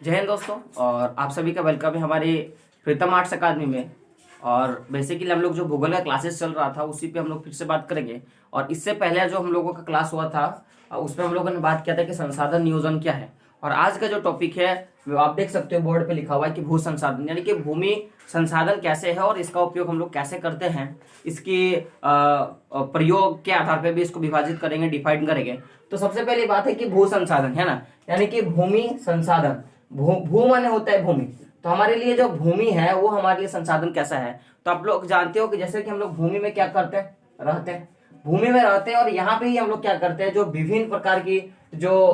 जय हिंद दोस्तों। और आप सभी का वेलकम है हमारे प्रीतम आर्ट्स अकादमी में। और बेसिकली हम लोग जो भूगोल का क्लासेस चल रहा था उसी पे हम लोग फिर से बात करेंगे। और इससे पहले जो हम लोगों का क्लास हुआ था उसमें हम लोगों ने बात किया था कि संसाधन नियोजन क्या है। और आज का जो टॉपिक है वो आप देख सकते हो बोर्ड पे लिखा हुआ है कि भू संसाधन, यानी कि भूमि संसाधन कैसे है और इसका उपयोग हम लोग कैसे करते हैं, इसकी प्रयोग के आधार पे भी इसको विभाजित करेंगे, डिफाइन करेंगे। तो सबसे पहली बात है कि भू संसाधन है ना, यानी कि भूमि संसाधन। भू माने होता है भूमि, तो हमारे लिए जो भूमि है वो हमारे लिए संसाधन कैसा है। तो आप लोग जानते हो कि जैसे कि हम लोग भूमि में क्या करते हैं, रहते हैं, भूमि में रहते हैं। और यहाँ पे ही हम लोग क्या करते हैं, जो विभिन्न प्रकार की जो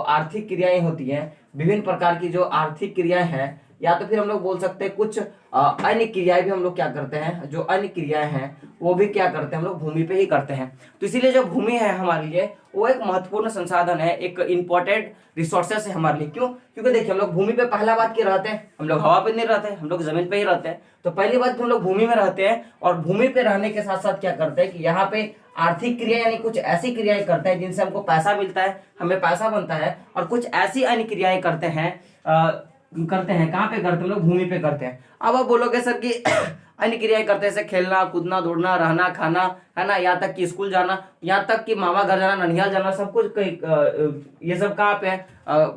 आर्थिक क्रियाएं होती हैं, विभिन्न प्रकार की जो आर्थिक क्रियाएं हैं, या तो फिर हम लोग बोल सकते हैं कुछ अन्य क्रियाएं भी हम लोग क्या करते हैं, जो अन्य क्रियाएं हैं वो भी क्या करते हैं हम लोग भूमि पे ही करते हैं। तो इसीलिए जो भूमि है हमारे लिए वो एक महत्वपूर्ण संसाधन है, एक इंपॉर्टेंट रिसोर्सेस है हमारे लिए। क्यों? क्योंकि देखिए हम लोग भूमि पे पहला बात की रहते हैं, हम लोग हवा पे नहीं रहते, हम लोग जमीन पे ही रहते हैं। तो पहली बात हम लोग भूमि में रहते हैं, और भूमि पे रहने के साथ साथ क्या करते हैं कि यहाँ पे आर्थिक क्रिया यानी कुछ ऐसी क्रियाएं करते हैं जिनसे हमको पैसा मिलता है, हमें पैसा बनता है। और कुछ ऐसी अन्य क्रियाएं करते हैं कहाँ पे करते हैं हम लोग, भूमि पे करते हैं। अब आप बोलोगे सर कि अन्य क्रियाएं करते हैं जैसे खेलना कूदना दौड़ना रहना खाना, है ना, यहाँ तक कि स्कूल जाना, यहाँ तक कि मामा घर जाना ननिहाल जाना, सब कुछ ये सब कहाँ पे है,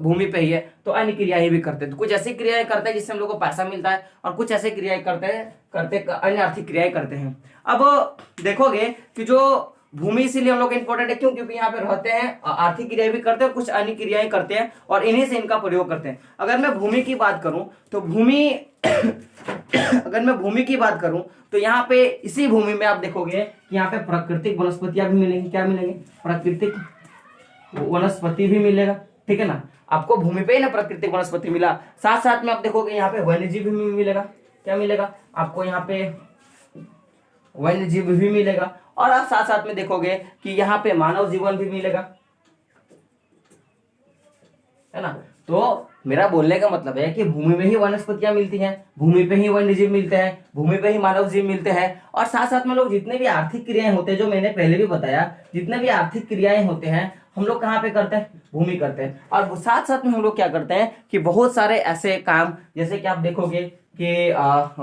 भूमि पे ही है। तो अन्य क्रियाएं भी करते हैं। तो कुछ ऐसी क्रियाएं करते हैं जिससे हम लोग को पैसा मिलता है, और कुछ ऐसी क्रियाएं करते अन्य आर्थिक क्रियाएं करते हैं। अब देखोगे कि जो भूमि इसीलिए हम लोग इंपॉर्टेंट है, क्यों? क्योंकि यहाँ पे रहते हैं, आर्थिक क्रियाएं भी करते हैं और कुछ अन्य क्रियाएं करते हैं, और इन्हीं से इनका प्रयोग करते हैं। अगर मैं भूमि की बात करूं तो भूमि अगर मैं भूमि की बात करूं तो यहाँ पे इसी भूमि में आप देखोगे कि यहाँ पे प्राकृतिक वनस्पतियां भी मिलेंगी। क्या मिलेंगी? प्राकृतिक वनस्पति भी मिलेगा, ठीक है ना। आपको भूमि पे ही ना प्राकृतिक वनस्पति मिला, साथ साथ में आप देखोगे यहाँ पे वन्य जीव भी मिलेगा। क्या मिलेगा आपको? यहाँ पे वन्य जीव भी मिलेगा। और आप साथ साथ में देखोगे कि यहाँ पे मानव जीवन भी मिलेगा, है ना। तो मेरा बोलने का मतलब है कि भूमि में ही वनस्पतियां मिलती हैं, भूमि पे ही वन्य जीव मिलते हैं, भूमि पे ही मानव जीव मिलते हैं। और साथ साथ में लोग जितने भी आर्थिक क्रियाएं होते हैं, जो मैंने पहले भी बताया, जितने भी आर्थिक क्रियाएं होते हैं हम लोग कहाँ पे करते हैं, भूमि करते हैं। और साथ साथ में हम लोग क्या करते हैं कि बहुत सारे ऐसे काम, जैसे कि आप देखोगे कि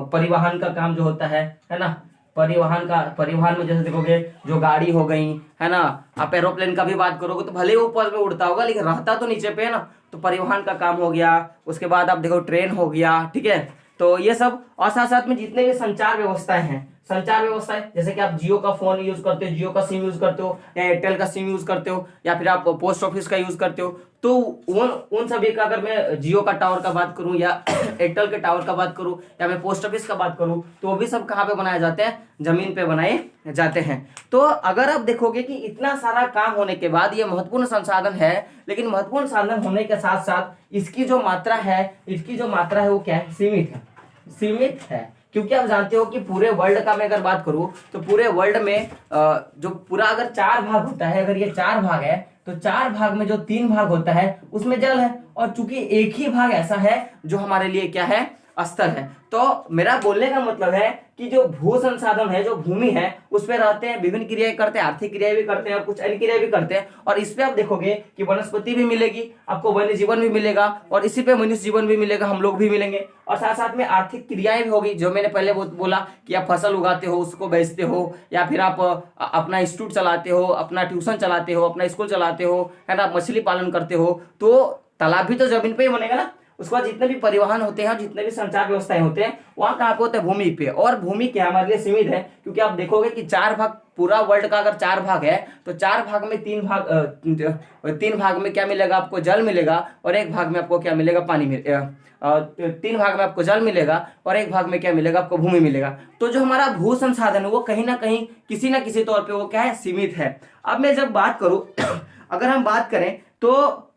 परिवहन का काम जो होता है ना, परिवहन में जैसे देखोगे जो गाड़ी हो गई, है ना। आप एरोप्लेन का भी बात करोगे तो भले ही ऊपर में उड़ता होगा लेकिन रहता तो नीचे पे है ना। तो परिवहन का काम हो गया। उसके बाद आप देखो ट्रेन हो गया, ठीक है। तो ये सब, और साथ साथ में जितने भी संचार व्यवस्थाएं हैं, संचार व्यवस्थाएं जैसे कि आप जियो का फोन यूज करते हो, जियो का सिम यूज करते हो, या एयरटेल का सिम यूज करते हो, या फिर आप पोस्ट ऑफिस का यूज करते हो। तो उन सभी का, अगर मैं जियो का टावर का बात करूं, या एयरटेल के टावर का बात करूं, या मैं पोस्ट ऑफिस का बात करूं, तो वो भी सब कहाँ पे बनाए जाते हैं, जमीन पे बनाए जाते हैं। तो अगर आप देखोगे कि इतना सारा काम होने के बाद ये महत्वपूर्ण संसाधन है, लेकिन महत्वपूर्ण साधन होने के साथ साथ इसकी जो मात्रा है वो क्या है, सीमित है। क्योंकि आप जानते हो कि पूरे वर्ल्ड का मैं अगर बात करूं तो पूरे वर्ल्ड में जो पूरा अगर 4 भाग होता है, अगर ये 4 भाग है तो 4 भाग में जो 3 भाग होता है उसमें जल है, और चूंकि एक ही भाग ऐसा है जो हमारे लिए क्या है, स्थल है। तो मेरा बोलने का मतलब है कि जो भू संसाधन है, जो भूमि है, उस पे रहते हैं, विभिन्न क्रियाएं करते हैं, आर्थिक क्रियाएं भी करते हैं और कुछ अन्य क्रियाएं भी करते हैं। और इस पे आप देखोगे कि वनस्पति भी मिलेगी, आपको वन्य जीवन भी मिलेगा, और इसी पे मनुष्य जीवन भी मिलेगा, हम लोग भी मिलेंगे। और साथ साथ में आर्थिक क्रियाएं भी होगी, जो मैंने पहले बोला कि आप फसल उगाते हो, उसको बेचते हो, या फिर आप अपना इंस्टीट्यूट चलाते हो, अपना ट्यूशन चलाते हो, अपना स्कूल चलाते हो, है ना, मछली पालन करते हो। तो तालाब भी तो जमीन पे ही बनेगा ना। उसके बाद जितने भी परिवहन होते हैं, जितने भी संचार व्यवस्थाएं होते हैं, वहां कहाँ पे होते हैं, भूमि पे। और भूमि क्या हमारे लिए सीमित है, क्योंकि आप देखोगे कि 4 भाग, पूरा वर्ल्ड का अगर 4 भाग है तो 4 भाग में 3 भाग में क्या मिलेगा आपको, जल मिलेगा, और एक भाग में आपको क्या मिलेगा, पानी मिलेगा। 3 भाग में आपको जल मिलेगा, और एक भाग में क्या मिलेगा आपको, भूमि मिलेगा। तो जो हमारा भू संसाधन है वो कहीं ना कहीं किसी ना किसी तौर पे वो क्या है, सीमित है। अब मैं जब बात करूं अगर हम बात करें तो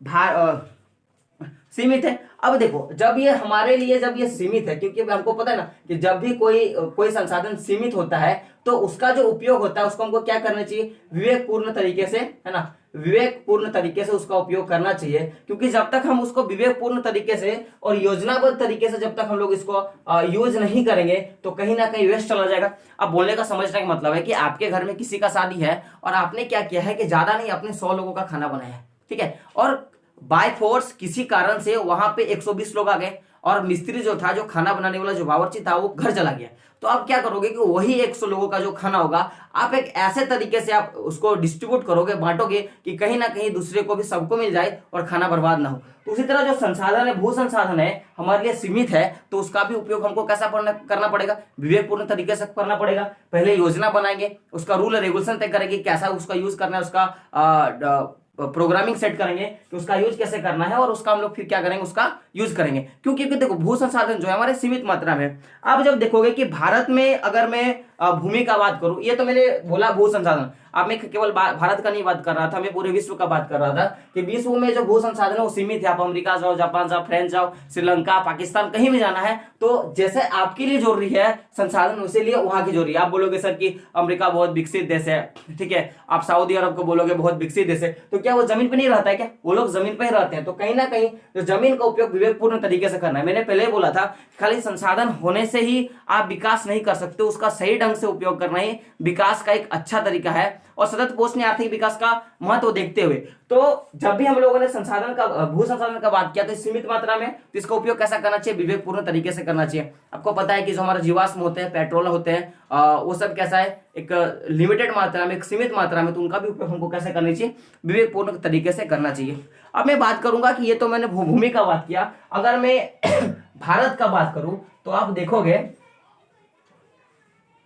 सीमित है। अब देखो, जब ये सीमित है, क्योंकि हमको पता है ना कि जब भी कोई संसाधन सीमित होता है तो उसका जो उपयोग होता है उसको हमको क्या करना चाहिए, विवेकपूर्ण तरीके से, है ना, विवेकपूर्ण तरीके से उसका उपयोग करना चाहिए। क्योंकि जब तक हम उसको विवेकपूर्ण तरीके से और योजनाबद्ध तरीके से जब तक हम लोग इसको यूज नहीं करेंगे तो कहीं ना कहीं वेस्ट चला जाएगा। अब बोलने का समझने का मतलब है कि आपके घर में किसी का शादी है और आपने क्या किया है कि ज्यादा नहीं, अपने 100 लोगों का खाना बनाया है, ठीक है, और बाय फोर्स किसी कारण से वहां पे 120 लोग आ गए और मिस्त्री जो था, जो खाना बनाने वाला जो बावर्ची था, वो घर चला गया। तो आप क्या करोगे कि वही 100 लोगों का जो खाना होगा आप एक ऐसे तरीके से आप उसको डिस्ट्रीब्यूट करोगे, बांटोगे कि कहीं ना कहीं दूसरे को भी, सबको मिल जाए और खाना बर्बाद ना हो। तो उसी तरह जो संसाधन है, भू संसाधन है, हमारे लिए सीमित है, तो उसका भी उपयोग हमको कैसा करना पड़ेगा, विवेकपूर्ण तरीके से करना पड़ेगा। पहले योजना बनाएंगे, उसका रूल रेगुलेशन तय करेंगे, कैसा उसका यूज करना है, उसका प्रोग्रामिंग सेट करेंगे कि उसका यूज कैसे करना है, और उसका हम लोग फिर क्या करेंगे, उसका यूज करेंगे। क्योंकि देखो भू संसाधन जो है हमारे सीमित मात्रा में। आप जब देखोगे कि भारत में अगर मैं भूमि का बात करूं, ये तो मैंने बोला भू संसाधन, अब मैं केवल भारत का नहीं बात कर रहा था, मैं पूरे विश्व का बात कर रहा था कि विश्व में जो भू संसाधन है वो सीमित है। आप अमेरिका जाओ, जापान जाओ, फ्रांस जाओ, श्रीलंका, पाकिस्तान, कहीं भी जाना है तो जैसे आपके लिए जरूरी है संसाधन, उसी लिए वहां की जरूरी है। आप बोलोगे सर कि अमेरिका बहुत विकसित देश है, ठीक है, आप सऊदी अरब को बोलोगे बहुत विकसित देश है, तो क्या वो जमीन पे नहीं रहता है क्या? वो लोग जमीन पे ही रहते हैं। तो कहीं ना कहीं जो जमीन का उपयोग विवेकपूर्ण तरीके से करना है। मैंने पहले बोला था खाली संसाधन होने से ही आप विकास नहीं कर सकते, उसका सही ढंग से उपयोग करना ही विकास का एक अच्छा तरीका है। और सतत पोषणीय आर्थिक विकास का महत्व देखते हुए, तो जब भी हम लोगों ने संसाधन का, भू संसाधन का बात किया, तो सीमित मात्रा में, तो इसका उपयोग कैसा करना चाहिए, विवेकपूर्ण तरीके से करना चाहिए। आपको पता है कि जो हमारा जीवाश्म होते हैं, पेट्रोल होते हैं, वो सब कैसा है, एक लिमिटेड मात्रा में, एक सीमित मात्रा में, तो उनका भी उपयोग हमको कैसे करना चाहिए, विवेकपूर्ण तरीके से करना चाहिए। अब मैं बात करूंगा कि ये तो मैंने भूमि का बात किया, अगर मैं भारत का बात करूं तो आप देखोगे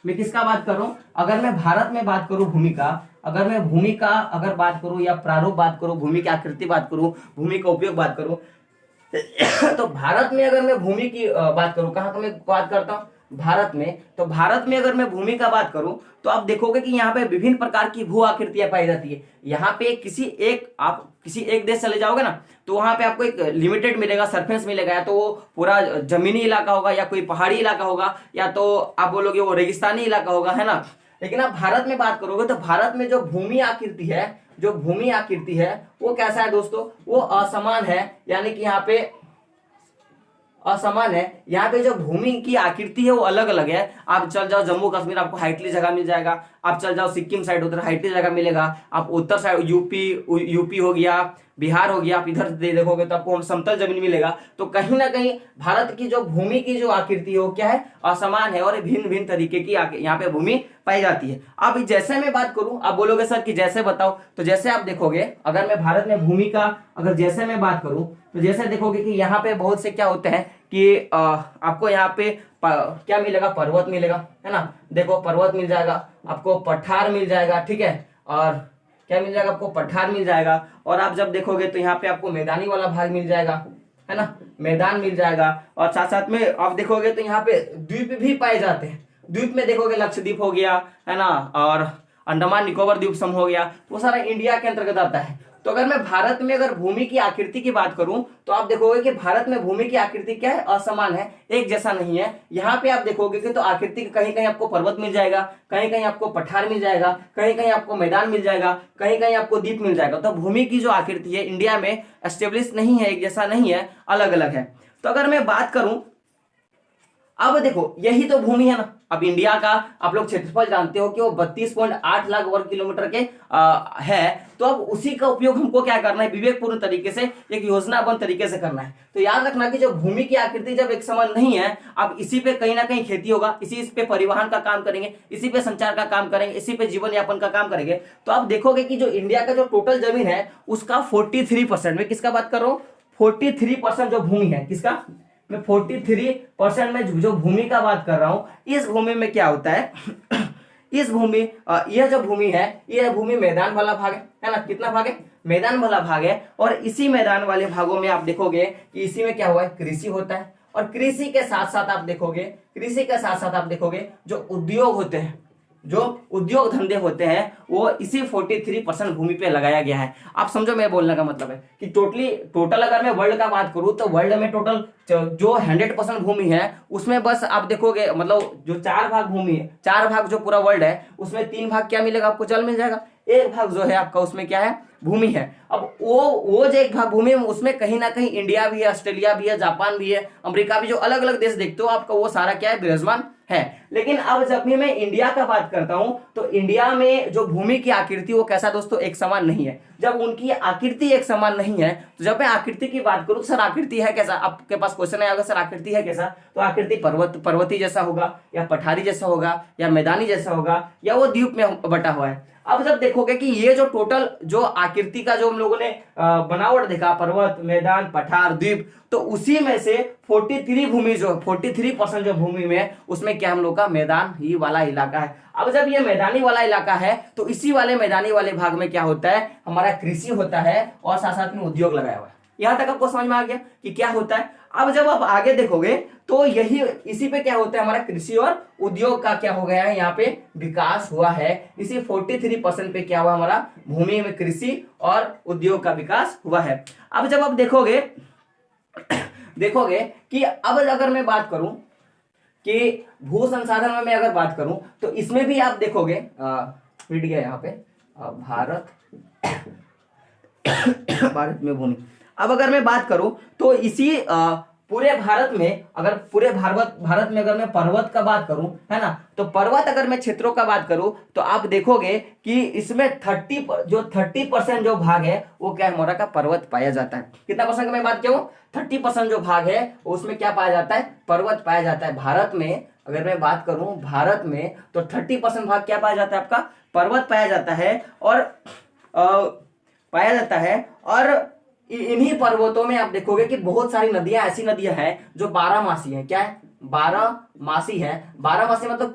मैं किसका बात करूं, अगर मैं भारत में बात करूं भूमि का, अगर मैं भूमि का अगर बात करूं या प्रारूप बात करूं, भूमि की आकृति बात करूं, भूमि का उपयोग बात करूं, तो भारत में अगर मैं भूमि की बात करूं, कहां का मैं बात करता हूं, भारत में, तो भारत में अगर मैं भूमि का बात करूं तो आप देखोगे कि यहाँ पे विभिन्न प्रकार की भू आकृतियां पाई जाती है। यहाँ पे आप किसी एक देश चले जाओगे ना, तो वहां पे आपको एक लिमिटेड मिलेगा, सरफेस मिलेगा, या तो वो पूरा जमीनी इलाका होगा, या कोई पहाड़ी इलाका होगा, या तो आप बोलोगे वो रेगिस्तानी इलाका होगा, है ना। लेकिन आप भारत में बात करोगे तो भारत में जो भूमि आकृति है, जो भूमि आकृति है वो कैसा है दोस्तों, वो असमान है, यानी कि यहाँ पे असमान है। यहाँ पे जो भूमि की आकृति है वो अलग अलग है। आप चल जाओ जम्मू कश्मीर, आपको हाइटली जगह मिल जाएगा। आप चल जाओ सिक्किम साइड, उधर हाइटली जगह मिलेगा। आप उत्तर साइड यूपी हो गया, बिहार हो गया, आप इधर देखोगे तो आपको समतल जमीन मिलेगा। तो कहीं ना कहीं भारत की जो भूमि की जो आकृति है वो क्या है, असमान है, और भिन्न भिन्न तरीके की यहाँ पे भूमि पाई जाती है। अब जैसे मैं बात करूं, आप बोलोगे सर कि जैसे बताओ, तो जैसे आप देखोगे, अगर मैं भारत में भूमि का अगर जैसे मैं बात करूं तो जैसे देखोगे कि यहाँ पे बहुत से क्या होते हैं कि आपको यहाँ पे क्या मिलेगा, पर्वत मिलेगा, है ना। देखो पर्वत मिल जाएगा आपको, पठार मिल जाएगा, ठीक है, और क्या मिल जाएगा आपको, पठार मिल जाएगा। और आप जब देखोगे तो यहाँ पे आपको मैदानी वाला भाग मिल जाएगा, है ना, मैदान मिल जाएगा। और साथ साथ में आप देखोगे तो यहाँ पे द्वीप भी पाए जाते हैं। द्वीप में देखोगे लक्षद्वीप हो गया, है ना, और अंडमान निकोबार द्वीप समूह हो गया, वो सारा इंडिया के अंतर्गत आता है। तो अगर मैं भारत में अगर भूमि की आकृति की बात करूं तो आप देखोगे कि भारत में भूमि की आकृति क्या है, असमान है, एक जैसा नहीं है। यहाँ पे आप देखोगे कि तो आकृति कहीं कहीं आपको पर्वत मिल जाएगा, कहीं कहीं आपको पठार मिल जाएगा, कहीं कहीं आपको मैदान मिल जाएगा, कहीं कहीं आपको द्वीप मिल जाएगा। तो भूमि की जो आकृति है इंडिया में एस्टेब्लिश नहीं है, एक जैसा नहीं है, अलग अलग है। तो अगर मैं बात करूं, अब देखो यही तो भूमि है ना। अब इंडिया का आप लोग क्षेत्रफल जानते हो कि वो 32.8 लाख वर्ग किलोमीटर के है। तो अब उसी का उपयोग हमको क्या करना है, विवेकपूर्ण तरीके से, एक योजनाबद्ध तरीके से करना है। तो याद रखना कि जो भूमि की आकृति जब एक समान नहीं है, अब इसी पे कहीं ना कहीं खेती होगा, इसी पे परिवहन का काम करेंगे, इसी पे संचार का काम करेंगे, इसी पे जीवन यापन का काम करेंगे। तो आप देखोगे कि जो इंडिया का जो टोटल जमीन है उसका 43%, में किसका बात कर रहा हूँ, 43% जो भूमि है, किसका, मैं 43% में जो भूमि का बात कर रहा हूं। इस भूमि में क्या होता है इस भूमि यह जो भूमि है, यह भूमि मैदान वाला भाग है ना। कितना भाग है, मैदान वाला भाग है। और इसी मैदान वाले भागों में आप देखोगे कि इसी में क्या हुआ है, कृषि होता है। और कृषि के साथ साथ आप देखोगे जो उद्योग होते हैं, जो उद्योग धंधे होते हैं, वो इसी 43% भूमि पे लगाया गया है। आप समझो मेरे बोलने का मतलब है कि टोटल अगर मैं वर्ल्ड का बात करूं तो वर्ल्ड में टोटल जो 100% भूमि है उसमें बस आप देखोगे, मतलब जो 4 भाग भूमि है, 4 भाग जो पूरा वर्ल्ड है उसमें 3 भाग क्या मिलेगा आपको, जल मिल जाएगा। 1 भाग जो है आपका उसमें क्या है, भूमि है। अब वो जो 1 भाग भूमि है उसमें कहीं ना कहीं इंडिया भी है, ऑस्ट्रेलिया भी है, जापान भी है, अमेरिका भी, जो अलग अलग देश देखते हो आपका वो सारा क्या है, विराजमान है। लेकिन अब जब भी मैं इंडिया का बात करता हूं तो इंडिया में जो भूमि की आकृति वो कैसा दोस्तों, एक समान नहीं है। जब उनकी आकृति एक समान नहीं है तो जब मैं आकृति की बात करूं, सर आकृति है कैसा, आपके पास क्वेश्चन आया होगा सर आकृति है कैसा, तो आकृति पर्वती जैसा होगा, या पठारी जैसा होगा, या मैदानी जैसा होगा, या वो द्वीप में बटा हुआ है। अब जब देखोगे कि ये जो टोटल जो आकृति का जो हम लोगों ने बनावट देखा, पर्वत, मैदान, पठार, द्वीप, तो उसी में से 43% जो भूमि में है उसमें क्या हम लोग का मैदान ही वाला इलाका है। अब जब ये मैदानी वाला इलाका है तो इसी वाले मैदानी वाले भाग में क्या होता है, हमारा कृषि होता है और साथ साथ में उद्योग लगाया हुआ है। यहां तक आपको समझ में आ गया कि क्या होता है। अब जब आप आगे देखोगे तो यही इसी पे क्या होता है, हमारा कृषि और उद्योग का क्या हो गया है, यहाँ पे विकास हुआ है। इसी 43% पे क्या हुआ, हमारा भूमि में कृषि और उद्योग का विकास हुआ है। अब जब आप देखोगे कि अब अगर मैं बात करूं कि भू संसाधन में मैं अगर बात करूं तो इसमें भी आप देखोगे मिट गया यहाँ पे भारत में भूमि। अब अगर मैं बात करूं तो इसी पूरे भारत में अगर मैं पर्वत का बात करूं, है ना, तो पर्वत अगर मैं क्षेत्रों का बात करूं तो आप देखोगे कि इसमें 30% जो भाग है वो क्या है, हमारा का पर्वत पाया जाता है। कितना परसेंट की मैं बात करूं, 30% जो भाग है उसमें क्या पाया जाता है, पर्वत पाया जाता है। भारत में अगर मैं बात करूं भारत में तो 30% भाग क्या पाया जाता है, आपका पर्वत पाया जाता है। और इन्हीं पर्वतों में आप देखोगे कि बहुत सारी नदियां, ऐसी नदियां हैं जो 12 मासी है। क्या है, 12 मासी है। 12 मासी मतलब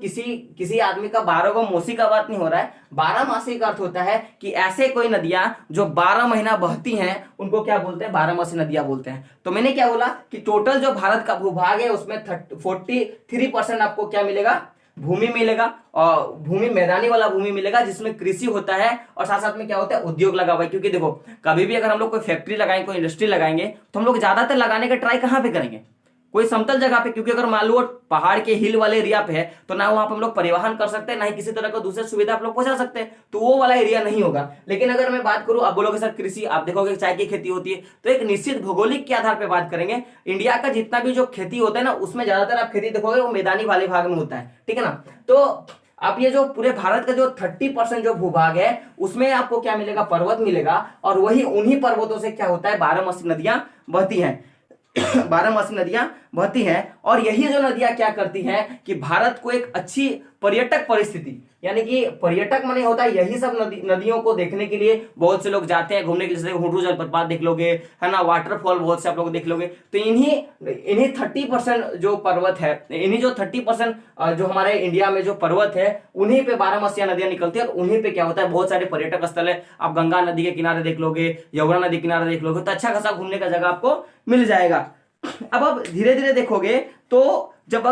किसी आदमी का 12 गो मौसी का बात नहीं हो रहा है। 12 मासी का अर्थ होता है कि ऐसे कोई नदियां जो 12 महीना बहती हैं उनको क्या बोलते हैं, 12 मासी नदियां बोलते हैं। तो मैंने क्या बोला कि टोटल जो भारत का भूभाग है उसमें 43% आपको क्या मिलेगा, भूमि मिलेगा, और भूमि मैदानी वाला भूमि मिलेगा जिसमें कृषि होता है और साथ साथ में क्या होता है, उद्योग लगा हुआ है। क्योंकि देखो कभी भी अगर हम लोग कोई फैक्ट्री लगाएंगे, कोई इंडस्ट्री लगाएंगे तो हम लोग ज्यादातर लगाने का ट्राई कहां पे करेंगे, कोई समतल जगह पे। क्योंकि अगर मान लो पहाड़ के हिल वाले एरिया पे है तो ना वहां पर हम लोग परिवहन कर सकते हैं, ना ही किसी तरह का दूसरे सुविधा आप लोग पहुंचा सकते हैं, तो वो वाला एरिया नहीं होगा। लेकिन अगर मैं बात करूं, आप बोलोगे सर कृषि, आप देखोगे चाय की खेती होती है, तो एक निश्चित भौगोलिक के आधार पर बात करेंगे। इंडिया का जितना भी जो खेती होता है ना उसमें ज्यादातर आप खेती देखोगे वो मैदानी वाले भाग में होता है, ठीक है ना। तो आप ये जो पूरे भारत का जो 30% जो भूभाग है उसमें आपको क्या मिलेगा, पर्वत मिलेगा। और वही उन्हीं पर्वतों से क्या होता है, 12 मासी नदियां बहती हैं 12 मासी नदियां बहती हैं। और यही जो नदियां क्या करती हैं कि भारत को एक अच्छी पर्यटक परिस्थिति, यानी कि पर्यटक माने होता है यही सब नदियों को देखने के लिए बहुत से लोग जाते हैं घूमने के लिए। जैसे हुडरू जलप्रपात देख लोगे, है ना, वाटरफॉल बहुत से आप लोग देख लोगे। तो इन्हीं 30% जो पर्वत है, इन्हीं जो 30% जो हमारे इंडिया में जो पर्वत है उन्हीं पे 12 मासिया नदियां निकलती है। और उन्हीं पे क्या होता है, बहुत सारे पर्यटक स्थल है। आप गंगा नदी के किनारे देख लोगे, यमुना नदी किनारे देख लोगे, तो अच्छा खासा घूमने का जगह आपको मिल जाएगा। अब धीरे धीरे देखोगे तो जब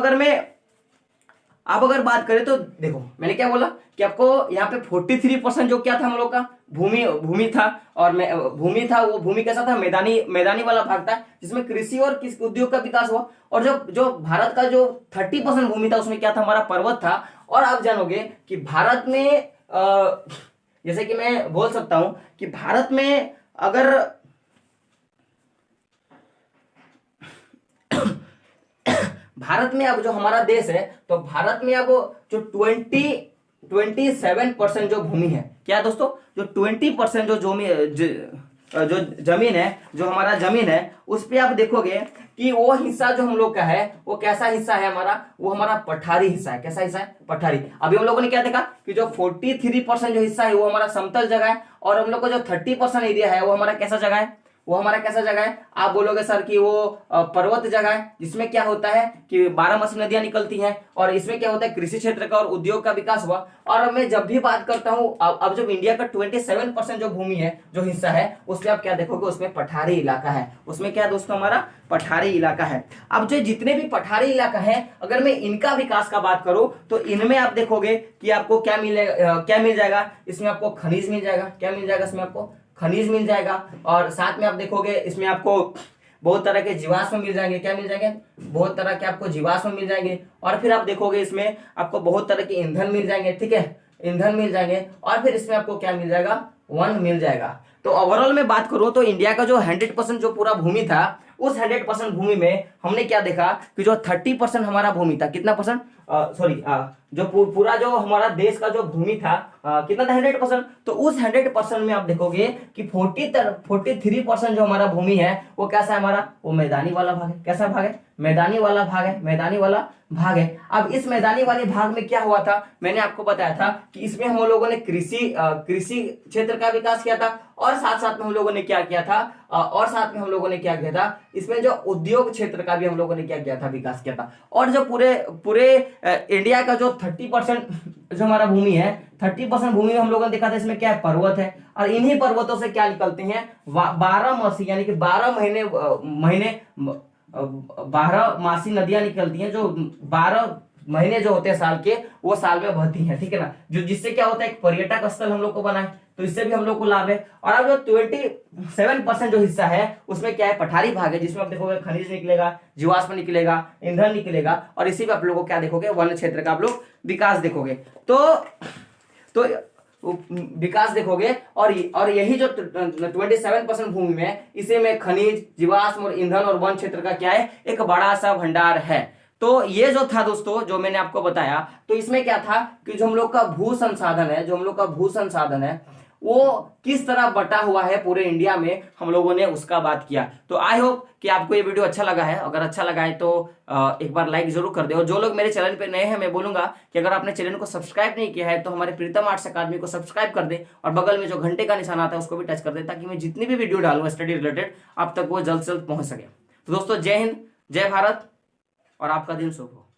आप अगर बात करें तो देखो मैंने क्या बोला कि आपको यहाँ पे 43% जो क्या था हम लोग का भूमि था। और भूमि था, वो भूमि कैसा था, मैदानी वाला भाग था जिसमें कृषि और किस उद्योग का विकास हुआ। और जो भारत का जो 30% भूमि था उसमें क्या था, हमारा पर्वत था। और आप जानोगे कि भारत में जैसे कि मैं बोल सकता हूं कि भारत में अगर भारत में अब जो हमारा देश है तो भारत में अब जो 27% जो भूमि है, क्या है दोस्तों, जो 20% जो जमीन है, जो हमारा जमीन है उस पे आप देखोगे कि वो हिस्सा जो हम लोग का है वो कैसा हिस्सा है हमारा, वो हमारा पठारी हिस्सा है। कैसा हिस्सा है, पठारी। अभी हम लोगों ने क्या देखा कि जो 43% जो हिस्सा है वो हमारा समतल जगह है। और हम लोग का जो 30% एरिया है वो हमारा कैसा जगह है, वो हमारा कैसा जगह है। आप बोलोगे सर कि वो पर्वत जगह है जिसमें क्या होता है कि 12 मासी नदियां निकलती हैं। और इसमें क्या होता है, कृषि क्षेत्र का और उद्योग का विकास हुआ। और मैं जब भी बात करता हूं, अब जब इंडिया का 27% जो भूमि है, जो हिस्सा है, उसमें आप क्या देखोगे, उसमें पठारी इलाका है। उसमें क्या है दोस्तों, हमारा पठारी इलाका है। अब जो जितने भी पठारी इलाका है, अगर मैं इनका विकास का बात करूं तो इनमें आप देखोगे कि आपको क्या मिल जाएगा, इसमें आपको खनिज मिल जाएगा। क्या मिल जाएगा, इसमें आपको खनिज मिल जाएगा। और साथ में आप देखोगे इसमें आपको बहुत तरह के जीवाश्म मिल जाएंगे। क्या मिल जाएंगे, बहुत तरह के आपको जीवाश्म मिल जाएंगे। और फिर आप देखोगे इसमें आपको बहुत तरह के ईंधन मिल जाएंगे, ठीक है, ईंधन मिल जाएंगे। और फिर इसमें आपको क्या मिल जाएगा, वन मिल जाएगा। तो ओवरऑल में बात करूं तो इंडिया का जो 100% जो पूरा भूमि था, उस 100% भूमि में हमने क्या देखा कि जो 30% हमारा भूमि था, कितना परसेंट, सॉरी जो पूरा जो हमारा देश का जो भूमि था कितना था 100%। तो उस 100% में आप देखोगे कि 43% जो हमारा भूमि है वो कैसा है हमारा, वो मैदानी वाला भाग है। कैसा भाग है, मैदानी वाला भाग है, मैदानी वाला भाग है। अब इस मैदानी वाले भाग में क्या हुआ था, मैंने आपको बताया था कि इसमें हम लोगों ने कृषि क्षेत्र का विकास किया था, और साथ साथ में हम लोगों ने क्या किया था, इसमें जो उद्योग क्षेत्र का भी हम लोगों ने क्या किया था, विकास किया था। और जो पूरे इंडिया का जो 30% जो हमारा भूमि है, 30% भूमि में हम लोगों ने देखा था इसमें क्या है, पर्वत है। और इन्हीं पर्वतों से क्या निकलते हैं, 12 मासी यानी कि 12 मासी नदियां निकलती हैं, जो 12 महीने जो होते हैं साल के, वो साल में बहती हैं, ठीक है ना। जो जिससे क्या होता है, एक पर्यटक स्थल हम लोग को बना है, तो इससे भी हम लोग को लाभ है। और अब जो 27% जो हिस्सा है उसमें क्या है, पठारी भाग है, जिसमें आप देखोगे खनिज निकलेगा, जीवाश्म निकलेगा, ईंधन निकलेगा, और इसी पे आप लोगों को क्या देखोगे, वन क्षेत्र का आप लोग विकास देखोगे। तो विकास देखोगे, और यही जो 27% भूमि में, इसे में खनिज, जीवाश्म और ईंधन और वन क्षेत्र का क्या है, एक बड़ा सा भंडार है। तो ये जो था दोस्तों, जो मैंने आपको बताया, तो इसमें क्या था कि जो हम लोग का भू संसाधन है वो किस तरह बटा हुआ है पूरे इंडिया में, हम लोगों ने उसका बात किया। तो आई होप कि आपको ये वीडियो अच्छा लगा है। अगर अच्छा लगा है तो एक बार लाइक जरूर कर दे। और जो लोग मेरे चैनल पे नए हैं, मैं बोलूंगा कि अगर आपने चैनल को सब्सक्राइब नहीं किया है तो हमारे प्रीतम आर्ट्स अकादमी को सब्सक्राइब कर दे, और बगल में जो घंटे का निशान आता है उसको भी टच कर दे, ताकि मैं जितनी भी वीडियो डालूंगा स्टडी रिलेटेड आप तक वो जल्द से जल्द पहुंच सके। तो दोस्तों, जय हिंद, जय भारत, और आपका दिन शुभ हो।